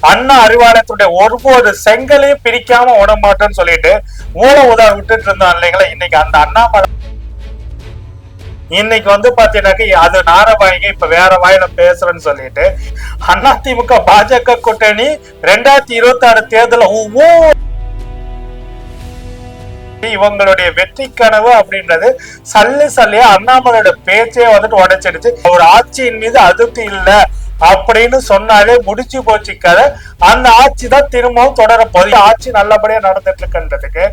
அண்ணா அறிவாலயத்துடைய ஒவ்வொரு செங்கலையும் பிரிக்காம விட மாட்டேன்னு சொல்லிட்டு ஊழ உதார விட்டுட்டு இருந்தோம் இல்லைங்களா. இன்னைக்கு அந்த அண்ணாமலை இன்னைக்கு வந்து பாத்தீங்கன்னாக்க அது நாரவாயிங்க இப்ப வேற வாயில பேசுறேன்னு சொல்லிட்டு அதிமுக பாஜக கூட்டணி 2026 தேர்தல இவங்களுடைய வெற்றி கனவு அப்படின்றது சல்லியா அண்ணாமலையோட பேச்சே வந்துட்டு உடைச்சிடுச்சு. ஒரு ஆட்சியின் மீது அதிருப்தி இல்ல அப்படின்னு சொன்னாலே முடிச்சு போச்சு கதை. அந்த ஆட்சி தான் திரும்பவும் தொடர போது. ஆட்சி நல்லபடியா நடந்துட்டு இருக்குன்றதுக்கு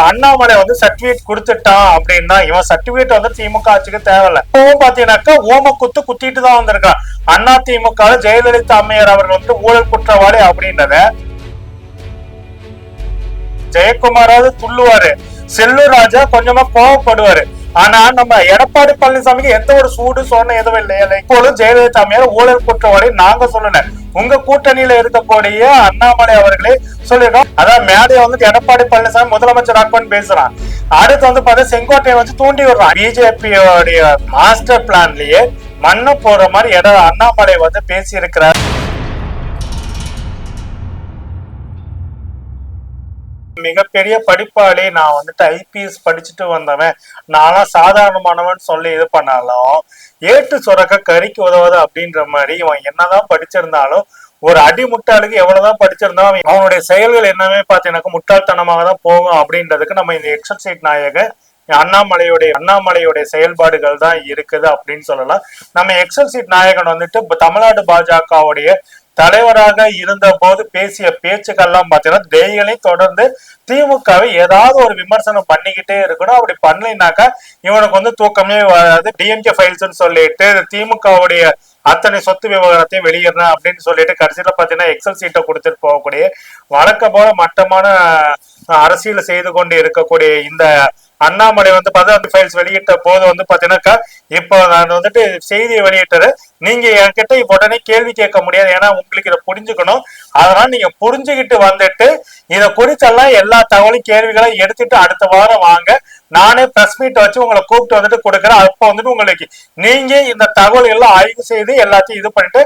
அண்ணாமலை வந்து சர்டிபிகேட் கொடுத்துட்டான் அப்படின்னா இவன் சர்டிபிகேட் வந்து திமுக ஆட்சிக்கு தேவையில்ல. இப்பவும் பாத்தீங்கன்னாக்கா ஓம குத்திட்டு தான் வந்திருக்கான். அண்ணா திமுக ஜெயலலிதா அம்மையார் அவர்கள் வந்து ஊழல் குற்றவாளி அப்படின்றத ஜெயக்குமாராவது துள்ளுவாரு, செல்லூர் ராஜா கொஞ்சமா கோவப்படுவாரு. ஆனா நம்ம எடப்பாடி பழனிசாமிக்கு எந்த ஒரு சூடு சொன்ன எதுவும் இல்லையா. இப்போது ஜெயலலிதா அம்மையார் ஊழல் குற்றவாளி நாங்க சொல்லல, உங்க கூட்டணியில இருக்கக்கூடிய அண்ணாமலை அவர்களே சொல்லிருக்கோம். அதான் மேடையை வந்து எடப்பாடி பழனிசாமி முதலமைச்சர் ஆக்குன்னு பேசுறான். அடுத்து வந்து பார்த்தா செங்கோட்டையை வச்சு தூண்டி விடுறான். பிஜேபியோடைய மாஸ்டர் பிளான்லயே மண்ணை போற மாதிரி அண்ணாமலை வந்து பேசி இருக்கிறார். மிகப்பெரிய படிப்பாளி, நான் வந்துட்டு ஐபிஎஸ் படிச்சுட்டு வந்தவன், நான்லாம் சாதாரணமானவன் சொல்லி இது பண்ணாலும் ஏட்டு சுரக்க கறிக்கு உதவுது அப்படின்ற மாதிரி இவன் என்னதான் படிச்சிருந்தாலும் ஒரு அடிமுட்டாளுக்கு எவ்வளவுதான் படிச்சிருந்தாலும் அவனுடைய செயல்கள் என்னமே பார்த்தீங்கன்னாக்க முட்டாள்தனமாக தான் போகும் அப்படின்றதுக்கு நம்ம இந்த எக்ஸல் சீட் நாயகன் அண்ணாமலையுடைய செயல்பாடுகள் தான் இருக்குது அப்படின்னு சொல்லலாம். நம்ம எக்ஸல் சீட் நாயகன் வந்துட்டு தமிழ்நாடு பாஜகவுடைய தலைவராக இருந்த போது பேசிய பேச்சுக்கள்லாம் பாத்தீங்கன்னா டெய்லியும் தொடர்ந்து திமுகவை ஏதாவது ஒரு விமர்சனம் பண்ணிக்கிட்டே இருக்கணும். அப்படி பண்ணலைனாக்கா இவனுக்கு வந்து தூக்கமே வராது. டிஎம்கே ஃபைல்ஸ் சொல்லிட்டு திமுகவுடைய அத்தனை சொத்து விவகாரத்தையும் வெளியிடணும் அப்படின்னு சொல்லிட்டு கடைசியில பாத்தீங்கன்னா எக்ஸல் சீட்டை கொடுத்துட்டு போகக்கூடிய வழக்கம் போல மட்டமான அரசியல் செய்து கொண்டு இருக்கக்கூடிய இந்த அண்ணாமலை வந்து 18 ஃபைல்ஸ் வெளியிட்ட போது வந்து பாத்தீங்கன்னாக்கா இப்போ நான் வந்துட்டு செய்தியை வெளியிட்டது நீங்க என்கிட்ட இப்ப உடனே கேள்வி கேட்க முடியாது, ஏன்னா உங்களுக்கு இதை புரிஞ்சுக்கணும். அதனால நீங்க புரிஞ்சுக்கிட்டு வந்துட்டு இதை குறிச்செல்லாம் எல்லா தகவலும் கேள்விகளை எடுத்துட்டு அடுத்த வாரம் வாங்க, நானே பிரஸ் மீட் வச்சு உங்களை கூப்பிட்டு வந்துட்டு கொடுக்குறேன். அப்போ வந்துட்டு உங்களுக்கு நீங்க இந்த தகவல் எல்லாம் ஆய்வு செய்து எல்லாத்தையும் இது பண்ணிட்டு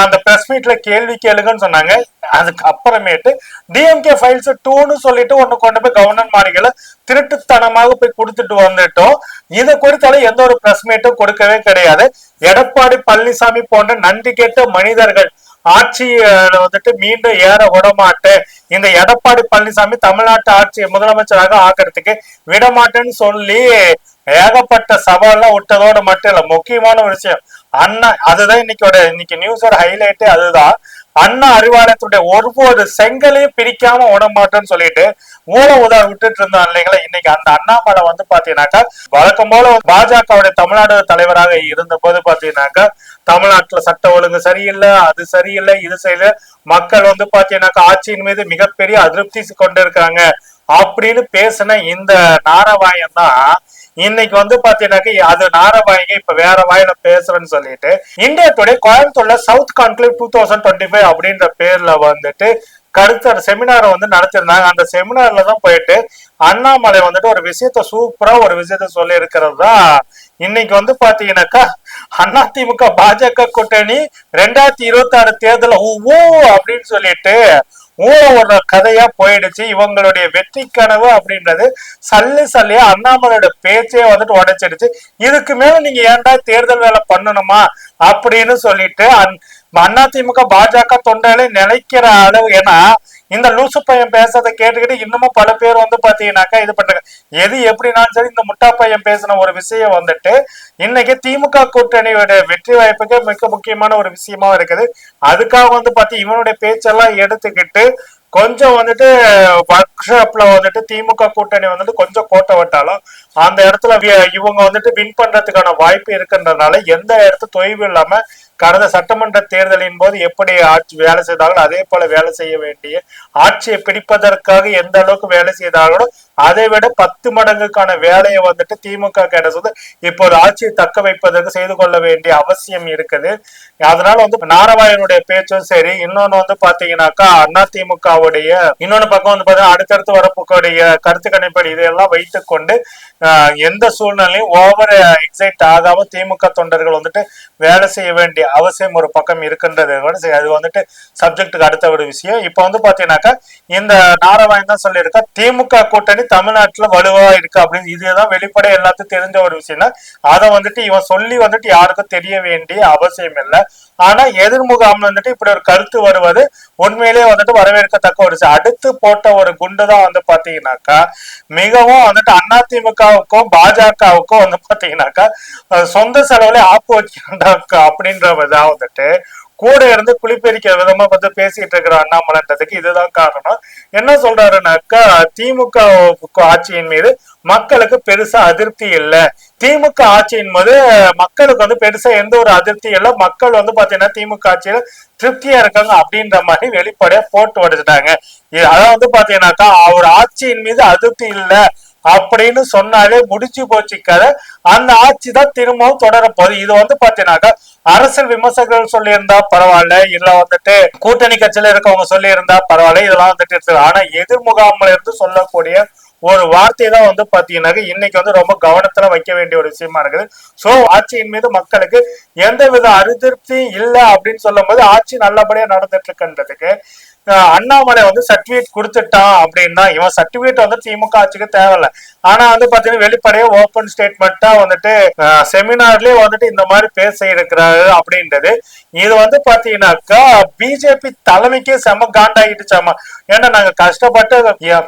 அந்த பிரஸ் மீட்ல கேள்வி கேளுங்கன்னு சொன்னாங்க. அதுக்கு அப்புறமேட்டு டிஎம்கே ஃபைல்ஸ் 2ன்னு சொல்லிட்டு ஒண்ணு கொண்டு போய் கவர்னர் மாளிகையில திருட்டுத்தனமாக போய் கொடுத்துட்டு வந்துட்டோம். இதை குறித்தாலும் எந்த ஒரு பிரஸ் மீட்டும் கொடுக்கவே கிடையாது. எடப்பாடி பழனிசாமி போன்ற நன்றி கேட்ட மனிதர்கள் ஆட்சியில வந்துட்டு மீண்டும் ஏற விடமாட்டேன், இந்த எடப்பாடி பழனிசாமி தமிழ்நாட்டு ஆட்சி முதலமைச்சராக ஆக்கிறதுக்கு விடமாட்டேன்னு சொல்லி ஏகப்பட்ட சவால்லாம் விட்டதோட மட்டும் இல்ல, முக்கியமான ஒரு விஷயம் அண்ணா அதுதான் இன்னைக்கு நியூஸோட ஹைலைட்டே அதுதான். அண்ணா அறிவாலயத்துடைய ஒவ்வொரு செங்கலையும் பிரிக்காம விட மாட்டேன்னு சொல்லிட்டு ஊழ உதார விட்டுட்டு இருந்தோம் இல்லைங்களா. இன்னைக்கு அந்த அண்ணாமலை வந்து பாத்தீங்கன்னாக்கா வழக்கம் போல பாஜகவுடைய தமிழ்நாடு தலைவராக இருந்த போது பாத்தீங்கன்னாக்கா தமிழ்நாட்டுல சட்ட ஒழுங்கு சரியில்லை, அது சரியில்லை, இது சரியில்லை, மக்கள் வந்து பாத்தீங்கன்னாக்கா ஆட்சியின் மீது மிகப்பெரிய அதிருப்தி கொண்டு இருக்காங்க அப்படின்னு பேசின இந்த நாரவாயம் தான் இன்னைக்கு வந்து பாத்தீங்கன்னாக்க அது நாரவாயிங்க இப்ப வேற வாயில பேசுறேன்னு சொல்லிட்டு இந்தியா டுடே கோயம்புத்தூர்ல சவுத் கான்க்ளேவ் 2025 அப்படின்ற பேர்ல வந்துட்டு கருத்து செமினாரை வந்து நடத்திருந்தாங்க. அந்த செமினார்ல தான் போயிட்டு அண்ணாமலை வந்துட்டு ஒரு விஷயத்த சூப்பரா ஒரு விஷயத்த சொல்லி இருக்கிறது தான் இன்னைக்கு வந்து பாத்தீங்கன்னாக்கா அதிமுக பாஜக கூட்டணி 2026 தேர்தல அப்படின்னு சொல்லிட்டு ஊழ கதையா போயிடுச்சு. இவங்களுடைய வெற்றி கனவு அப்படின்றது சல்லியா அண்ணாமலையோட பேச்சே வந்துட்டு உடைச்சிடுச்சு. இதுக்கு மேல நீங்க ஏன்டா தேர்தல் வேலை பண்ணணுமா அப்படின்னு சொல்லிட்டு அதிமுக பாஜக தொண்டர்களை நினைக்கிற அளவு. ஏன்னா இந்த லூசு பையன் பேசுறதை கேட்டுக்கிட்டு இன்னமும் பல பேர் வந்து பாத்தீங்கன்னாக்கா இது பண்றாங்க. எது எப்படினாலும் சரி இந்த முட்டா பையன் பேசின ஒரு விஷயம் வந்துட்டு இன்னைக்கு திமுக கூட்டணியோட வெற்றி வாய்ப்புக்கு மிக முக்கியமான ஒரு விஷயமா இருக்குது. அதுக்காக வந்து பாத்தீங்க இவனுடைய பேச்செல்லாம் எடுத்துக்கிட்டு கொஞ்சம் வந்துட்டு ஒர்க் ஷாப்ல வந்துட்டு திமுக கூட்டணி வந்துட்டு கொஞ்சம் கோட்டை விட்டாலும் அந்த இடத்துல இவங்க வந்துட்டு வின் பண்றதுக்கான வாய்ப்பு இருக்குன்றதுனால எந்த இடத்துல தொய்வு இல்லாம கடந்த சட்டமன்ற தேர்தலின் போது எப்படி ஆட்சி வேலை செய்தாங்களோ அதே போல வேலை செய்ய வேண்டிய ஆட்சியை பிடிப்பதற்காக எந்த அளவுக்கு வேலை செய்தாங்களோ அதை விட 10 மடங்குக்கான வேலையை வந்துட்டு திமுக கிடைச்சது இப்போ ஒரு ஆட்சியை தக்க வைப்பதற்கு செய்து கொள்ள வேண்டிய அவசியம் இருக்குது. அதனால வந்து நாராயணனுடைய பேச்சும் சரி, இன்னொன்னு வந்து பாத்தீங்கன்னாக்கா அதிமுகவுடைய இன்னொன்னு பக்கம் வந்து பாத்தீங்கன்னா அடுத்தடுத்து வரக்கூடிய கருத்து கணிப்படி இதையெல்லாம் வைத்துக் கொண்டு எந்த சூழ்நிலையும் ஓவர் எக்ஸைட் ஆகாம திமுக தொண்டர்கள் வந்துட்டு வேலை செய்ய வேண்டிய அவசியம் ஒரு பக்கம் இருக்கின்றது. அது வந்துட்டு சப்ஜெக்டுக்கு அடுத்த ஒரு விஷயம். இப்ப வந்து பாத்தீங்கன்னாக்கா இந்த நாராயணன் தான் சொல்லியிருக்கா திமுக கூட்டணி தமிழ்நாட்டுல வலுவா இருக்கு அப்படின்னு. இதுதான் வெளிப்படை எல்லாத்துக்கும் தெரிஞ்ச ஒரு விஷயம் தான். அதை வந்துட்டு இவன் சொல்லி வந்துட்டு யாருக்கும் தெரிய வேண்டிய அவசியம் இல்லை. ஆனா எதிர்முகாம் வந்துட்டு இப்படி ஒரு கருத்து வருவது உண்மையிலேயே வந்துட்டு வரவேற்கத்தக்க ஒரு அடுத்து போட்ட ஒரு குண்டுதான் வந்து பாத்தீங்கன்னாக்கா மிகவும் வந்துட்டு அதிமுகவுக்கும் பாஜகவுக்கும் வந்து பாத்தீங்கன்னாக்கா சொந்த செலவுல ஆப்பு வைக்கிறாங்க அப்படின்றதான் வந்துட்டு கூட இருந்து குளிப்பெரிக்கிற விதமா வந்து பேசிட்டு இருக்கிற அண்ணாமலைன்றதுக்கு இதுதான் காரணம். என்ன சொல்றாருனாக்கா திமுக ஆட்சியின் மீது மக்களுக்கு பெருசா அதிருப்தி இல்லை, திமுக ஆட்சியின் போது மக்களுக்கு வந்து பெருசா எந்த ஒரு அதிருப்தி இல்லை, மக்கள் வந்து பாத்தீங்கன்னா திமுக ஆட்சியில திருப்தியா இருக்காங்க அப்படின்ற மாதிரி வெளிப்படையா போட்டு வடிச்சிட்டாங்க. அதான் வந்து பாத்தீங்கன்னாக்கா அவர் ஆட்சியின் மீது அதிருப்தி இல்லை அப்படின்னு சொன்னாலே முடிச்சு போச்சு கதை. அந்த ஆட்சி தான் திரும்பவும் தொடர போகுது. இது வந்து பாத்தீங்கன்னாக்கா அரசியல் விமர்சகர்கள் சொல்லி இருந்தா பரவாயில்ல, இல்ல வந்துட்டு கூட்டணி கட்சியில இருக்கவங்க சொல்லி இருந்தா பரவாயில்ல, இதெல்லாம் வந்துட்டு ஆனா எதிர்முகாமில் இருந்து சொல்லக்கூடிய ஒரு வார்த்தை தான் வந்து பாத்தீங்கன்னாக்க இன்னைக்கு வந்து ரொம்ப கவனத்துல வைக்க வேண்டிய ஒரு விஷயமா இருக்குது. சோ ஆட்சியின் மீது மக்களுக்கு எந்தவித அதிருப்தி இல்லை அப்படின்னு சொல்லும் போது ஆட்சி நல்லபடியா நடந்துட்டு இருக்குன்றதுக்கு அண்ணாமலை வந்து சர்டிபிகேட் கொடுத்துட்டான் அப்படின்னா இவன் சர்டிபிகேட் வந்து திமுக ஆட்சிக்கு தேவையில்ல. ஆனா வந்து பாத்தீங்கன்னா வெளிப்படையா ஓப்பன் ஸ்டேட்மெண்டா வந்துட்டு செமினார்லயே வந்துட்டு இந்த மாதிரி பேச இருக்கிறாரு அப்படின்றது. இது வந்து பாத்தீங்கன்னாக்கா பிஜேபி தலைமைக்கே செம காண்டாயிடுச்சாமா. ஏன்னா நாங்க கஷ்டப்பட்டு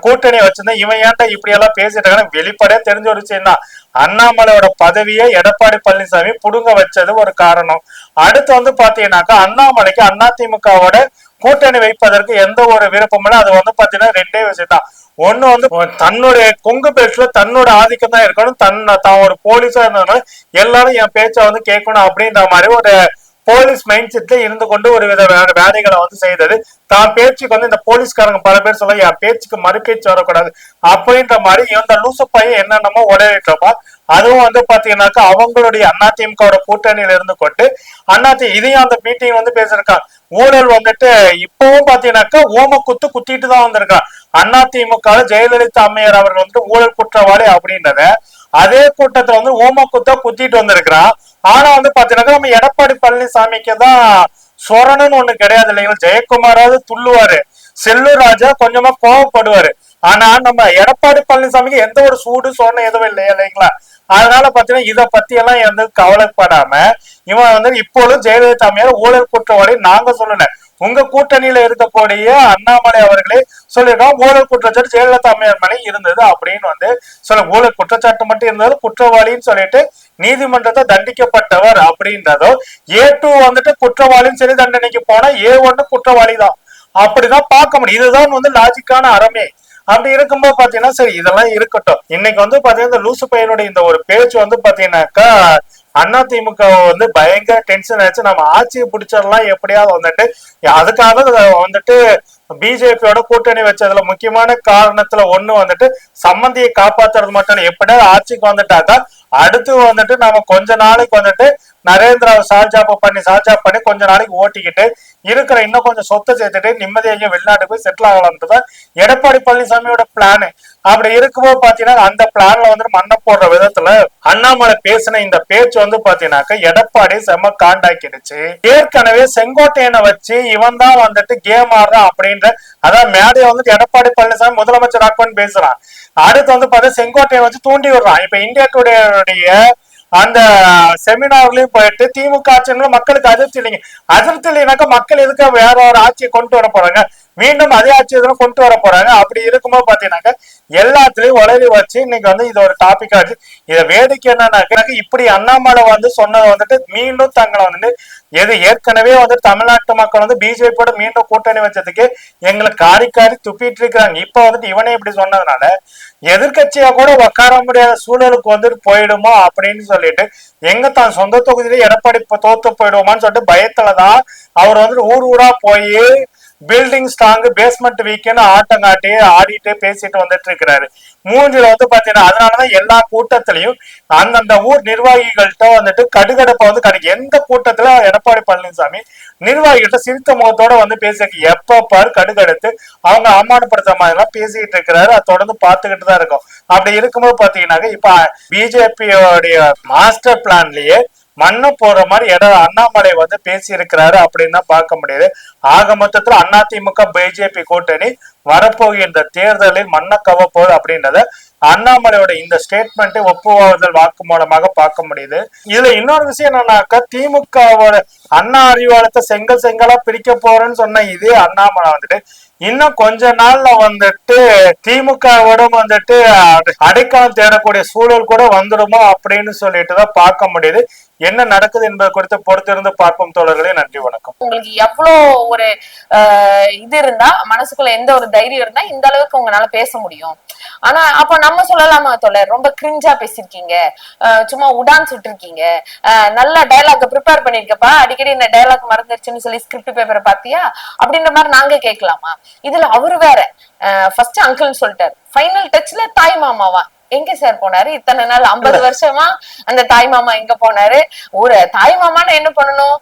கூட்டணி வச்சிருந்தோம், இவன் ஏன்டா இப்படி எல்லாம் பேசிட்டாங்கன்னா வெளிப்படையா தெரிஞ்ச ஒரு விஷயம் தான். அண்ணாமலையோட பதவியை எடப்பாடி பழனிசாமி புடுங்க வச்சது ஒரு காரணம். அடுத்து வந்து பாத்தீங்கன்னாக்கா அண்ணாமலைக்கு அதிமுகவோட கூட்டணி வைப்பதற்கு எந்த ஒரு விருப்பம் இல்லை. அது வந்து பாத்தீங்கன்னா ரெண்டே விஷயம் தான். ஒண்ணு வந்து தன்னுடைய கொங்கு பேச்சுல தன்னோட ஆதிக்கம் தான் இருக்கணும், தான் ஒரு போலீஸா இருந்ததுனால எல்லாரும் என் பேச்ச வந்து கேட்கணும் அப்படின்ற மாதிரி ஒரு போலீஸ் மைண்ட் செட்ல இருந்து கொண்டு ஒரு வித வேலைகளை வந்து செய்தது. தான் பேச்சுக்கு வந்து இந்த போலீஸ்காரங்க பல பேர் சொல்ல என் பேச்சுக்கு மறுபேச்சு வரக்கூடாது அப்படின்ற மாதிரி இந்த லூசு பையன் என்னென்னமோ உடலிட்டோமா. அதுவும் வந்து பாத்தீங்கன்னாக்கா அவங்களுடைய அதிமுக கூட்டணியில இருந்து கொண்டு இதையும் அந்த மீட்டிங் வந்து பேசிருக்கான். ஊழல் வந்துட்டு இப்பவும் பாத்தீங்கன்னாக்கா ஓம குத்திட்டு தான் வந்திருக்கான். அதிமுக ஜெயலலிதா அம்மையார் அவர்கள் வந்துட்டு ஊழல் குற்றவாளி அப்படின்றத அதே கூட்டத்தை வந்து ஓம குத்திட்டு வந்திருக்கிறான். ஆனா வந்து பாத்தீங்கன்னா நம்ம எடப்பாடி பழனிசாமிக்கு தான் சொரணன்னு ஒண்ணு கிடையாது இல்லைங்களா. ஜெயக்குமாராவது துள்ளுவாரு, செல்லூர் ராஜா கொஞ்சமா கோவப்படுவாரு. ஆனா நம்ம எடப்பாடி பழனிசாமிக்கு எந்த ஒரு சூடு சொரணம் எதுவும் இல்லையா இல்லைங்களா. அதனால பாத்தீங்கன்னா இத பத்தி எல்லாம் எந்த கவலைப்படாம இவன் வந்து இப்பொழுது ஜெயலலிதா அம்மையார் ஊழல் குற்றவாளி நாங்க சொல்லல, உங்க கூட்டணியில இருக்கக்கூடிய அண்ணாமலை அவர்களே சொல்லிருக்காங்க ஊழல் குற்றச்சாட்டு ஜெயலலிதா அம்மையார் மேலே இருந்தது அப்படின்னு வந்து சொல்ல. ஊழல் குற்றச்சாட்டு மட்டும் இருந்தது, குற்றவாளின்னு சொல்லிட்டு நீதிமன்றத்தை தண்டிக்கப்பட்டவர் அப்படின்றதோ A2 வந்துட்டு குற்றவாளின்னு சொல்லி தண்டனைக்கு போனா A1 குற்றவாளி தான் அப்படிதான் பார்க்க முடியும். இதுதான் வந்து லாஜிக்கான அறமே. அப்படி இருக்கும்போது பாத்தீங்கன்னா சரி இதெல்லாம் இருக்கட்டும். இன்னைக்கு வந்து பாத்தீங்கன்னா இந்த லூசு பையனுடைய இந்த ஒரு பேச்சு வந்து பாத்தீங்கன்னாக்கா அதிமுக வந்து பயங்கர டென்ஷன் ஆச்சு. நம்ம ஆட்சியை பிடிச்சிடலாம் எப்படியாவது வந்துட்டு அதுக்காக வந்துட்டு பிஜேபியோட கூட்டணி வச்சதுல முக்கியமான காரணத்துல ஒண்ணு வந்துட்டு சம்மந்தியை காப்பாத்துறது மட்டும். எப்படியாவது ஆட்சிக்கு வந்துட்டாக்கா அடுத்து வந்துட்டு நம்ம கொஞ்ச நாளைக்கு வந்துட்டு நரேந்திராவை சால்ஜாப் பண்ணி கொஞ்ச நாளைக்கு ஓட்டிக்கிட்டு இருக்கிற இன்னும் கொஞ்சம் சொத்தை சேர்த்துட்டு நிம்மதியாக வெளிநாட்டுக்கு போய் செட்டில் ஆகலாம்ன்றதான் எடப்பாடி பழனிசாமியோட பிளானு. அப்படி இருக்கும்போது பாத்தீங்கன்னா அந்த பிளான்ல வந்துட்டு மண்ணை போடுற விதத்துல அண்ணாமலை பேசின இந்த பேச்சு வந்து பாத்தீங்கன்னாக்க எடப்பாடி செம்ம காண்டாக்கிடுச்சு. ஏற்கனவே செங்கோட்டையனை வச்சு இவன் தான் வந்துட்டு கேம் ஆடுறான் அப்படின்ற அதான் மேடையை வந்துட்டு எடப்பாடி பழனிசாமி முதலமைச்சர் ஆக்குன்னு பேசுறான். அடுத்து வந்து பார்த்தா செங்கோட்டையை வச்சு தூண்டி விடுறான். இப்ப இந்தியா டுடேடைய அந்த செமினார்லயும் போயிட்டு திமுக ஆட்சியில மக்களுக்கு அதிருப்தி இல்லைங்க. அதிருப்தி இல்லைனாக்கா மக்கள் எதுக்கு வேற ஒரு ஆட்சியை கொண்டு வர போறாங்க, மீண்டும் அதே ஆட்சியை கொண்டு வர போறாங்க. அப்படி இருக்கும்போது பாத்தீங்கன்னாக்க எல்லாத்துலயும் உளறி வச்சு இன்னைக்கு வந்து இது ஒரு டாபிக் ஆச்சு. இதை வேடிக்கை என்னன்னாக்க இப்படி அண்ணாமலை வந்து சொன்னதை வந்துட்டு மீண்டும் தங்களை வந்துட்டு எது ஏற்கனவே வந்து தமிழ்நாட்டு மக்கள் வந்து பிஜேபியோட மீண்டும் கூட்டணி வச்சதுக்கு எங்களை காரி துப்பிட்டு இருக்கிறாங்க. இப்ப வந்துட்டு இவனே இப்படி சொன்னதுனால எதிர்கட்சியா கூட உட்கார முடியாத சூழலுக்கு வந்துட்டு போயிடுமோ அப்படின்னு சொல்லிட்டு எங்க தான் சொந்த தொகுதியிலே எடப்பாடி தோத்து போயிடுவோமான்னு சொல்லிட்டு பயத்துலதான் அவர் வந்துட்டு ஊர் ஊரா போய் பில்டிங் ஸ்ட்ராங் பேஸ்மெண்ட் வீக்குன்னு ஆட்டம் காட்டி ஆடிட்டு பேசிட்டு வந்துட்டு இருக்கிறாரு. மூஞ்சில வந்து பாத்தீங்கன்னா அதனாலதான் எல்லா கூட்டத்திலையும் அந்தந்த ஊர் நிர்வாகிகள்கிட்ட வந்துட்டு கடுகடுப்ப வந்து கிடைக்கும். எந்த கூட்டத்துல எடப்பாடி பழனிசாமி நிர்வாகிகள்கிட்ட சிரித்த முகத்தோட வந்து பேசியிருக்கு. எப்ப பாரு கடுகடுத்து அவங்க அவமானப்படுத்த மாதிரி எல்லாம் பேசிக்கிட்டு இருக்கிறாரு. அதை தொடர்ந்து பார்த்துக்கிட்டு தான் இருக்கும். அப்படி இருக்கும்போது பாத்தீங்கன்னாக்க இப்ப பிஜேபியோடைய மாஸ்டர் பிளான்லயே மண்ணை போடுற மாதிரி அண்ணாமலை வந்து பேசி இருக்கிறாரு அப்படின்னு தான் பார்க்க முடியுது. ஆக மொத்தத்துல அதிமுக பிஜேபி கூட்டணி வரப்போகின்ற தேர்தலில் மண்ணை கவ போகுது அப்படின்றத அண்ணாமலையோட இந்த ஸ்டேட்மெண்ட் ஒப்புவாதல் வாக்கு மூலமாக பார்க்க முடியுது. இதுல இன்னொரு விஷயம் என்னன்னாக்கா திமுகவோட அண்ணா அறிவாலயத்தை செங்கல் செங்கலா பிரிக்க போறேன்னு சொன்ன இதே அண்ணாமலை வந்துட்டு இன்னும் கொஞ்ச நாள்ல வந்துட்டு திமுகவோட வந்துட்டு அடைக்காலம் தேடக்கூடிய சூழல் கூட வந்துடுமோ அப்படின்னு சொல்லிட்டு தான் பார்க்க முடியுது. என்ன நடக்குது என்பது குறித்து பொறுத்திருந்து பார்ப்போம் தோழர்களே. நன்றி, வணக்கம். உங்களுக்கு எவ்வளோ ஒரு இது இருந்தா, மனசுக்குள்ள எந்த ஒரு தைரியம் இருந்தா இந்த அளவுக்கு உங்களால பேச முடியும். ஆனா அப்ப நம்ம சொல்லலாமா தோழர், ரொம்ப கிரிஞ்சா பேசிருக்கீங்க, சும்மா உடான் சுட்டிருக்கீங்க, நல்ல டைலாக் ப்ரிப்பேர் பண்ணிருக்கப்பா, அடிக்கடி இந்த டைலாக் மறந்துருச்சுன்னு சொல்லி ஸ்கிரிப்ட் பேப்பரை பாத்தியா அப்படின்ற மாதிரி நாங்க கேட்கலாமா? இதுல அவரு வேற ஃபர்ஸ்ட் அங்கிள்னு சொல்லிட்டாரு, ஃபைனல் டச்ல தாய் மாமாவா எங்க சார் போனாரு இத்தனை நாள்? 50 வருஷமா அந்த தாய் மாமா எங்க போனாரு? ஒரு தாய் மாமான்னு என்ன பண்ணணும்?